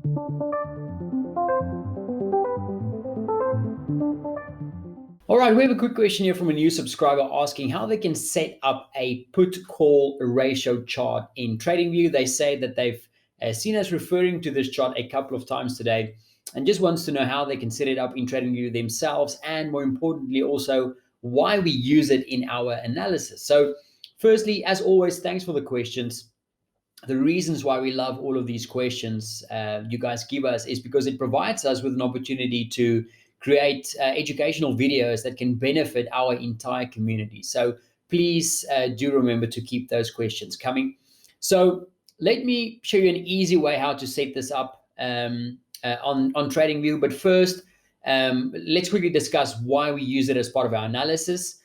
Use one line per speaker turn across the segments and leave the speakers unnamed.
All right, we have a quick question here from a new subscriber asking how they can set up a put-call ratio chart in TradingView. They say that they've seen us referring to this chart a couple of times today and just wants to know how they can set it up in TradingView themselves, and more importantly also why we use it in our analysis. So firstly, as always, thanks for the questions. The reasons why we love all of these questions you guys give us is because it provides us with an opportunity to create educational videos that can benefit our entire community. So please do remember to keep those questions coming. So let me show you an easy way how to set this up on TradingView. But first, let's quickly discuss why we use it as part of our analysis.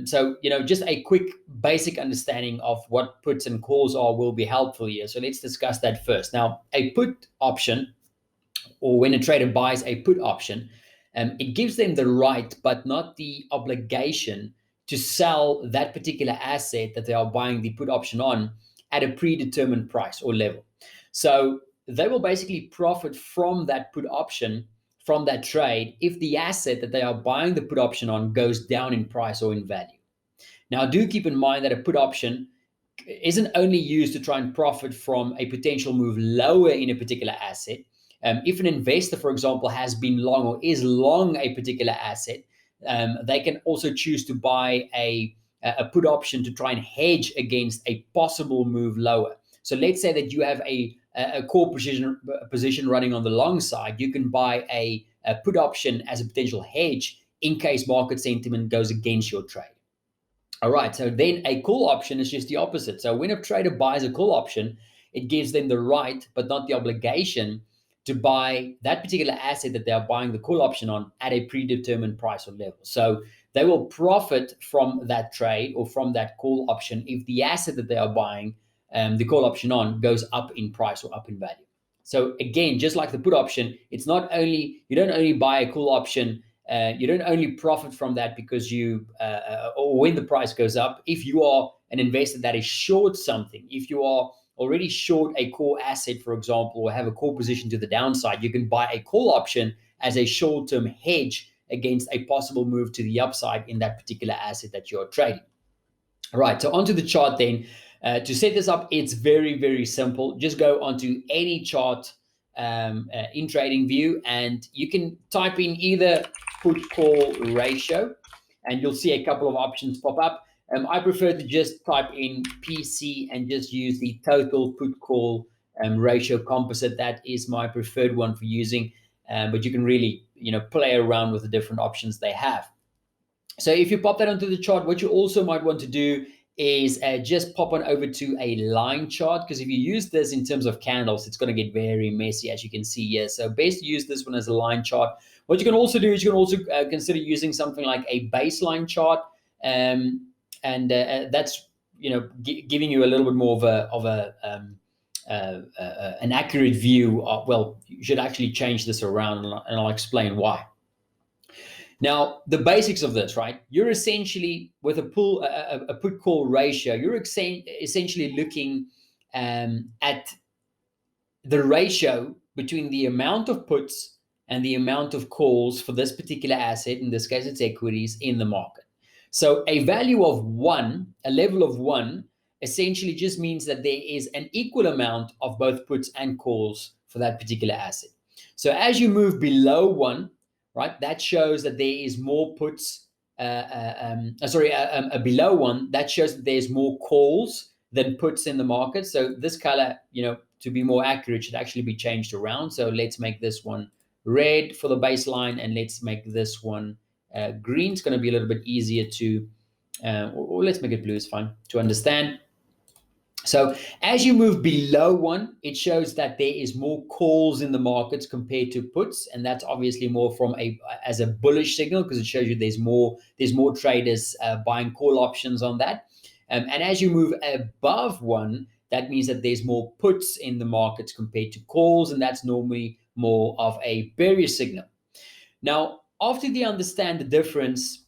So, just a quick basic understanding of what puts and calls are will be helpful here. So let's discuss that first. Now, a put option, or when a trader buys a put option, it gives them the right, but not the obligation to sell that particular asset that they are buying the put option on at a predetermined price or level. So they will basically profit from that put option, from that trade, if the asset that they are buying the put option on goes down in price or in value. Now, do keep in mind that a put option isn't only used to try and profit from a potential move lower in a particular asset. If an investor, for example, has been long or is long a particular asset, they can also choose to buy a put option to try and hedge against a possible move lower. So let's say that you have a core position running on the long side. You can buy a put option as a potential hedge in case market sentiment goes against your trade. All right, so then a call option is just the opposite. So when a trader buys a call option, it gives them the right, but not the obligation, to buy that particular asset that they are buying the call option on at a predetermined price or level. So they will profit from that trade or from that call option if the asset that they are buying the call option on goes up in price or up in value. So again, just like the put option, it's not only, you don't only buy a call option, you don't only profit from that because or when the price goes up. If you are an investor that is short something, if you are already short a core asset, for example, or have a core position to the downside, you can buy a call option as a short-term hedge against a possible move to the upside in that particular asset that you're trading. All right, so onto the chart then. To set this up, it's very, very simple. Just go onto any chart in TradingView, and you can type in either put-call ratio, and you'll see a couple of options pop up. I prefer to just type in PC and just use the total put-call ratio composite. That is my preferred one for using, but you can really play around with the different options they have. So if you pop that onto the chart, what you also might want to do is just pop on over to a line chart, because if you use this in terms of candles, it's going to get very messy, as you can see here. So best to use this one as a line chart. What you can also do is you can also consider using something like a baseline chart, and that's giving you a little bit more of an accurate view of, well, you should actually change this around, and I'll explain why. Now, the basics of this, right? You're essentially, with a put-call ratio, you're essentially looking at the ratio between the amount of puts and the amount of calls for this particular asset. In this case, it's equities in the market. So a value of 1, a level of 1, essentially just means that there is an equal amount of both puts and calls for that particular asset. So as you move below 1, right, that shows that there is more puts, below 1, that shows that there's more calls than puts in the market. So this color, to be more accurate, should actually be changed around. So let's make this one red for the baseline, and let's make this one green. It's going to be a little bit easier to, or let's make it blue, it's fine, to understand. So as you move below 1, it shows that there is more calls in the markets compared to puts, and that's obviously more from as a bullish signal, because it shows you there's more traders buying call options on that. And as you move above 1, that means that there's more puts in the markets compared to calls, and that's normally more of a bearish signal. Now, after you understand the difference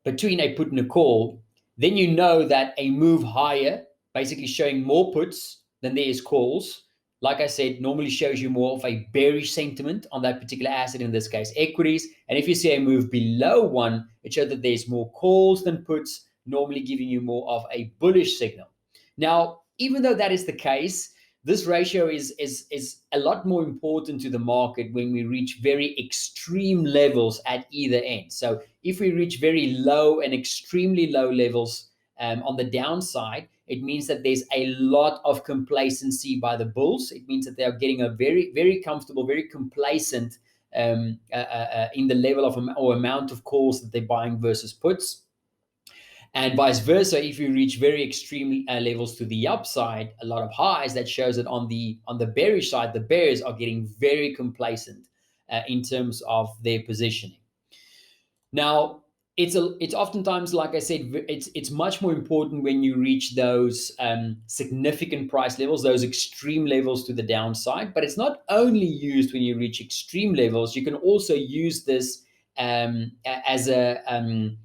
between a put and a call, then you know that a move higher, basically showing more puts than there is calls, like I said, normally shows you more of a bearish sentiment on that particular asset, in this case, equities. And if you see a move below 1, it shows that there's more calls than puts, normally giving you more of a bullish signal. Now, even though that is the case, this ratio is a lot more important to the market when we reach very extreme levels at either end. So if we reach very low and extremely low levels on the downside, it means that there's a lot of complacency by the bulls. It means that they are getting a very, very comfortable, very complacent in the level of or amount of calls that they're buying versus puts. And vice versa, if you reach very extreme levels to the upside, a lot of highs, that shows that on the bearish side, the bears are getting very complacent in terms of their positioning. Now, it's oftentimes, like I said, it's much more important when you reach those significant price levels, those extreme levels to the downside. But it's not only used when you reach extreme levels. You can also use this as a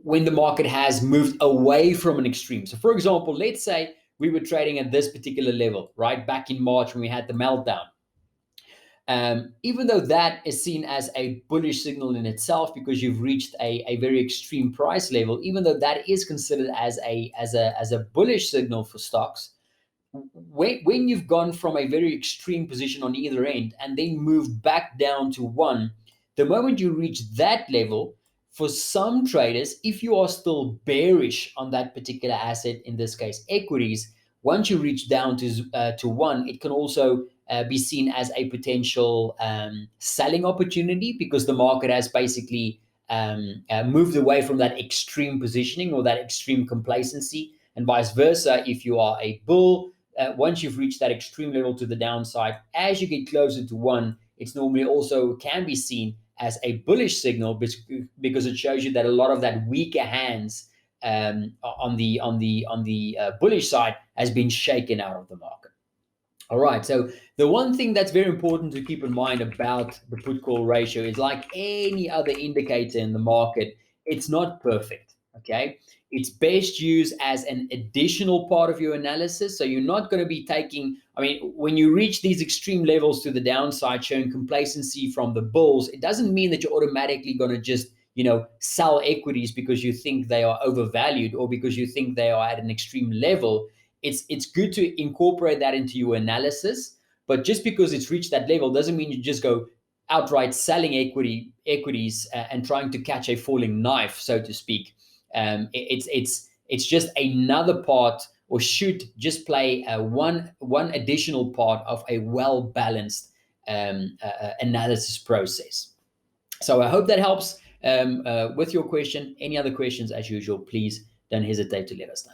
when the market has moved away from an extreme. So, for example, let's say we were trading at this particular level, right, back in March when we had the meltdown. Even though that is seen as a bullish signal in itself because you've reached a very extreme price level, even though that is considered as a bullish signal for stocks, when you've gone from a very extreme position on either end and then moved back down to 1, the moment you reach that level, for some traders, if you are still bearish on that particular asset, in this case equities, once you reach down to 1, it can also be seen as a potential selling opportunity because the market has basically moved away from that extreme positioning or that extreme complacency. And vice versa, if you are a bull, once you've reached that extreme level to the downside, as you get closer to 1, it's normally also can be seen as a bullish signal because it shows you that a lot of that weaker hands on the bullish side has been shaken out of the market. All right, so the one thing that's very important to keep in mind about the put-call ratio is, like any other indicator in the market, it's not perfect, okay? It's best used as an additional part of your analysis. So you're not going to be taking, I mean, when you reach these extreme levels to the downside, showing complacency from the bulls, it doesn't mean that you're automatically going to just, sell equities because you think they are overvalued or because you think they are at an extreme level. It's good to incorporate that into your analysis, but just because it's reached that level doesn't mean you just go outright selling equities and trying to catch a falling knife, so to speak. It's just another part, or should just play one additional part of a well-balanced analysis process. So I hope that helps with your question. Any other questions, as usual, please don't hesitate to let us know.